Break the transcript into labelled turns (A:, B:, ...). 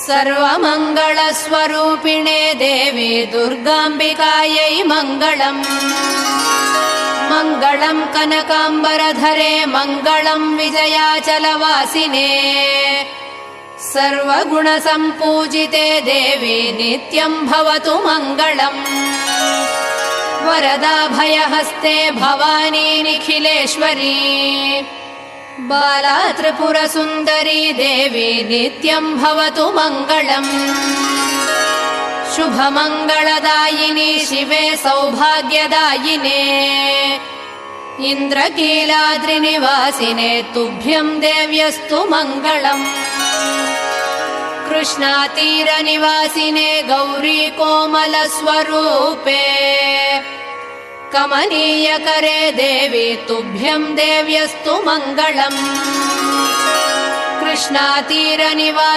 A: सर्वमङ्गलस्वरूपिणे देवी दुर्गाम्बिकायै मङ्गलम्। मङ्गलम् कनकाम्बरधरे मङ्गलम् विजयाचलवासिने सर्वगुणसम्पूजिते देवी नित्यम् भवतु मङ्गलम्। वरदाभयहस्ते भवानी निखिलेश्वरी बाला त्रिपुरसुन्दरी देवी नित्यम् भवतु मङ्गलम्। शुभमङ्गलदायिनी शिवे सौभाग्यदायिने इन्द्रकीलाद्रिनिवासिने तुभ्यम् देव्यस्तु मङ्गलम्। कृष्णातीरनिवासिने गौरी कोमलस्वरूपे कमनीयकरे देवी तुभ्यम् देव्यस्तु मङ्गलम्। कृष्णातीरनिवासिने